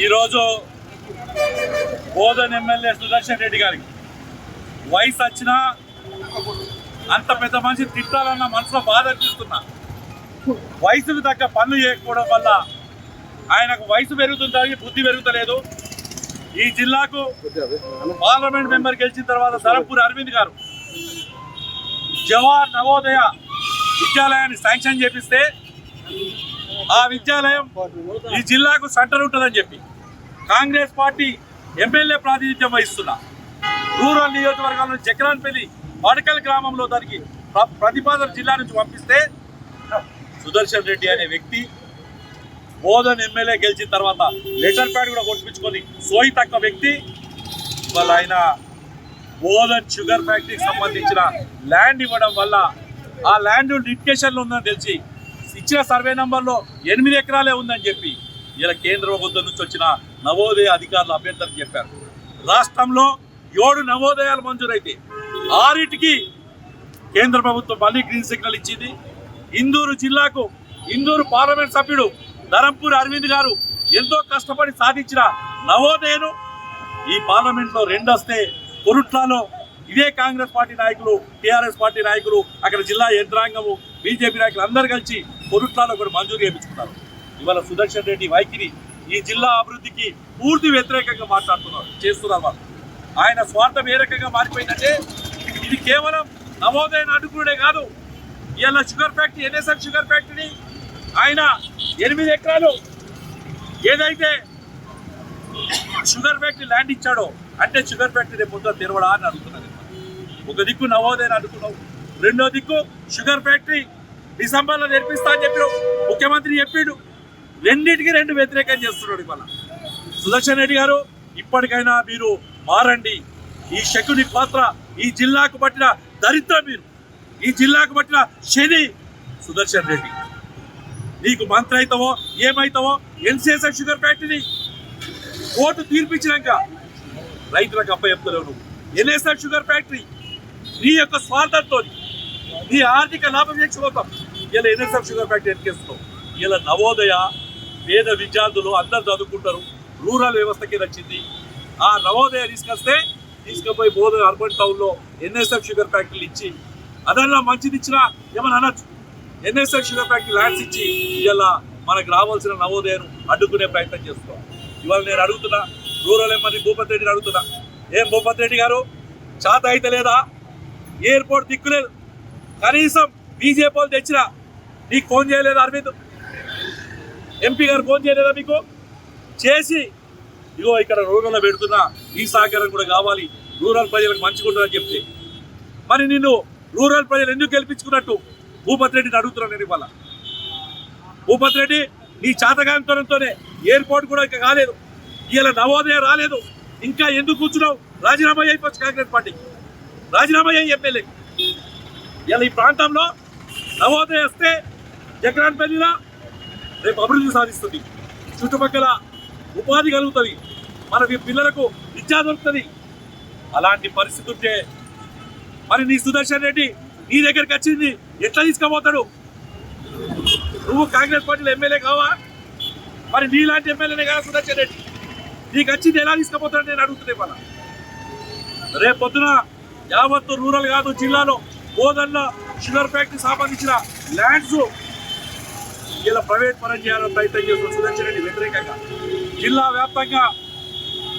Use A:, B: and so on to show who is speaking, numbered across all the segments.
A: ఈరోజు బోధన్ ఎమ్మెల్యే సుదర్శన్ రెడ్డి గారికి వయసు వచ్చినా అంత పెద్ద మనిషి తిట్టాలన్న మనసులో బాధ అనిపిస్తున్నా. వయసుకు తగ్గ పనులు చేయకపోవడం వల్ల ఆయనకు వయసు పెరుగుతుంది, బుద్ధి పెరుగుతలేదు. ఈ జిల్లాకు పార్లమెంట్ మెంబర్ గెలిచిన తర్వాత ధరంపూర్ అరవింద్ గారు జవహర్ నవోదయ విద్యాలయాన్ని శాంక్షన్ చేపిస్తే ఆ విద్యాలయం ఈ జిల్లాకు సెంటర్ ఉంటుందని చెప్పి కాంగ్రెస్ పార్టీ ఎమ్మెల్యే ప్రాతినిధ్యం వహిస్తున్నా రూరల్ నియోజకవర్గంలో జక్రాన్పల్లి వడకల్ గ్రామంలో దానికి ప్రతిపాదన జిల్లా నుంచి పంపిస్తే సుదర్శన్ రెడ్డి అనే వ్యక్తి బోధన్ ఎమ్మెల్యే గెలిచిన తర్వాత లెటర్ ప్యాడ్ కూడా కొట్టించుకొని సోయి తక్కువ వ్యక్తి వాళ్ళ ఆయన బోధన్ షుగర్ ఫ్యాక్టరీకి సంబంధించిన ల్యాండ్ ఇవ్వడం వల్ల ఆ ల్యాండ్ లిటిగేషన్లో ఉందని తెలిసి ఇచ్చిన సర్వే నంబర్లో 8 ఎకరాలే ఉందని చెప్పి ఇలా కేంద్ర ప్రభుత్వం నుంచి వచ్చిన నవోదయ అధికారులు అభ్యర్థులకు చెప్పారు. రాష్ట్రంలో 7 నవోదయాలు మంజూరైతే 6టికి కేంద్ర ప్రభుత్వం మళ్ళీ గ్రీన్ సిగ్నల్ ఇచ్చింది. ఇందూరు జిల్లాకు ఇందూరు పార్లమెంట్ సభ్యుడు ధరంపూర్ అరవింద్ గారు ఎంతో కష్టపడి సాధించిన నవోదయను ఈ పార్లమెంట్లో 2 వస్తే కొరుట్లాలో ఇదే కాంగ్రెస్ పార్టీ నాయకులు, టీఆర్ఎస్ పార్టీ నాయకులు, అక్కడ జిల్లా యంత్రాంగము, బీజేపీ నాయకులు అందరు కలిసి కొరుట్లాలో కూడా మంజూరు చేయించుకున్నారు. ఇవాళ సుదర్శన్ రెడ్డి వైఖరి ఈ జిల్లా అభివృద్ధికి పూర్తి వ్యతిరేకంగా చేస్తున్నారు వాళ్ళు. ఆయన స్వార్థం ఏ రకంగా మారిపోయిందంటే ఇది కేవలం నవోదయను అడ్డుకునే కాదు. ఇవాళ sugar factory NSF sugar factory ఆయన 8 ఎకరాలు ఏదైతే షుగర్ ఫ్యాక్టరీ ల్యాండ్ ఇచ్చాడో అంటే షుగర్ ఫ్యాక్టరీ రేపు పొద్దున తెరవడా అని అడుగుతున్నారు. ఒక దిక్కు నవోదయను అడుగుతున్నావు, రెండో దిక్కు షుగర్ ఫ్యాక్టరీ డిసెంబర్లో నేర్పిస్తా అని చెప్పాడు ముఖ్యమంత్రి చెప్పిండు. రెండింటికి 2 వ్యతిరేకం చేస్తున్నాడు. ఇవాళ సుదర్శన్ రెడ్డి గారు ఇప్పటికైనా మీరు మారండి. ఈ శకుని పాత్ర ఈ జిల్లాకు పట్టిన దరిద్రం, మీరు ఈ జిల్లాకు పట్టిన శని సుదర్శన్ రెడ్డి. నీకు మంత్రి అవుతావో ఏమవుతావో ఎన్సీఎస్ఎఫ్ షుగర్ ఫ్యాక్టరీ కోర్టు తీర్పిచ్చినాక రైతులకు అప్పచెప్తలేవు నువ్వు. ఎన్ఎస్ఎఫ్ షుగర్ ఫ్యాక్టరీ నీ యొక్క స్వార్థంతో నీ ఆర్థిక లాభం చేసుకోతాం. ఇలా ఎన్ఎస్ఎఫ్ షుగర్ ఫ్యాక్టరీ ఎన్కేస్తున్నావు. ఇలా నవోదయ పేద విద్యార్థులు అందరు చదువుకుంటారు, రూరల్ వ్యవస్థకి నచ్చింది. ఆ నవోదయ తీసుకుపోయి బోధన అర్బన్ టౌన్లో ఎన్ఎస్ఎఫ్ షుగర్ ఫ్యాక్టరీలు ఇచ్చి అదన్నా మంచిది ఇచ్చినా ఏమని అనొచ్చు. ఎన్ఎస్ఎఫ్ షుగర్ ఫ్యాక్టరీ ల్యాండ్స్ ఇచ్చి ఇలా మనకు రావాల్సిన నవోదయను అడ్డుకునే ప్రయత్నం చేస్తాం. ఇవాళ నేను అడుగుతున్నా, రూరల్ ఎమ్మెల్యే భూపతి రెడ్డిని అడుగుతున్నా, ఏం భూపతి రెడ్డి గారు చేత అయితే లేదా? ఎయిర్పోర్ట్ దిక్కులేదు, కనీసం బీజేపీ వాళ్ళు తెచ్చినా నీకు ఫోన్ చేయలేదు అరవింద్? ఎంపీ గారు ఫోన్ చేయలేదా మీకు? చేసి ఇగో ఇక్కడ రూరల్లో పెడుతున్నా, ఈ సహకారం కూడా కావాలి, రూరల్ ప్రజలకు మంచిగుంటుందని చెప్తే మరి నిన్ను రూరల్ ప్రజలు ఎందుకు గెలిపించుకున్నట్టు భూపతి రెడ్డిని అడుగుతున్నాను నేను. ఇవాళ భూపతి రెడ్డి నీ చాతకాంతరంతోనే ఎయిర్పోర్ట్ కూడా ఇంకా కాలేదు, ఇలా నవోదయ రాలేదు, ఇంకా ఎందుకు కూర్చున్నావు? రాజీనామా అయిపోవచ్చు కాంగ్రెస్ పార్టీకి, రాజీనామా అయ్యి ఎమ్మెల్యే. ఇలా ఈ ప్రాంతంలో నవోదయ వస్తే జక్రాన్పల్లిలో రేపు అభివృద్ధి సాధిస్తుంది, చుట్టుపక్కల ఉపాధి కలుగుతుంది, మన పిల్లలకు విద్య దొరుకుతుంది. అలాంటి పరిస్థితి ఉంటే మరి నీ సుదర్శన్ రెడ్డి నీ దగ్గరికి వచ్చింది ఎట్లా తీసుకుపోతాడు? నువ్వు కాంగ్రెస్ పార్టీలో ఎమ్మెల్యే కావా? మరి నీలాంటి ఎమ్మెల్యేనే కదా సుదర్శన్ రెడ్డి, నీకు వచ్చింది ఎలా తీసుకుపోతాడు నేను అడుగుతున్నాయి. మన రేపు పొద్దున యావత్తు రూరల్ కాదు జిల్లాలో బోధన్లో షుగర్ ఫ్యాక్టరీ సంబంధించిన ల్యాండ్స్ ఇలా ప్రైవేట్ పరం చేయాలని ప్రయత్నం చేస్తున్న సుదర్శన్ రెడ్డి వ్యతిరేకంగా జిల్లా వ్యాప్తంగా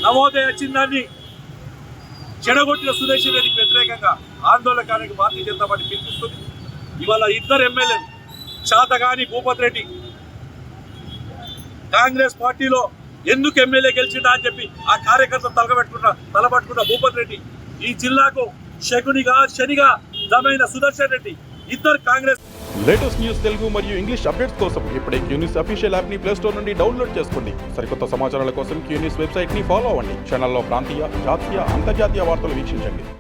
A: నవోదయ చిన్నాన్ని చెడగొట్టిన సుదర్శన్ రెడ్డికి వ్యతిరేకంగా ఆందోళనకానికి భారతీయ జనతా పార్టీ పిలుపుస్తుంది. ఇవాళ 2 ఎమ్మెల్యేలు చాతగాని భూపతి రెడ్డి కాంగ్రెస్ పార్టీలో ఎందుకు ఎమ్మెల్యే గెలిచిందా అని చెప్పి ఆ కార్యకర్తలు తలబట్టుకున్న భూపతి రెడ్డి ఈ జిల్లాకు శనిగా జమైన సుదర్శన్ రెడ్డి ఇద్దరు కాంగ్రెస్.
B: లేటెస్ట్ న్యూస్ తెలుగు మరియు ఇంగ్లీష్ అప్డేట్స్ కోసం ఇప్పుడే క్యూన్యూస్ అఫీషియల్ యాప్ ని ప్లే స్టోర్ నుండి డౌన్లోడ్ చేసుకోండి. సరికొత్త సమాచారాల కోసం క్యూన్యూస్ వెబ్సైట్ ని ఫాలో అవ్వండి. ఛానల్లో ప్రాంతీయ, జాతీయ, అంతర్జాతీయ వార్తలు వీక్షించండి.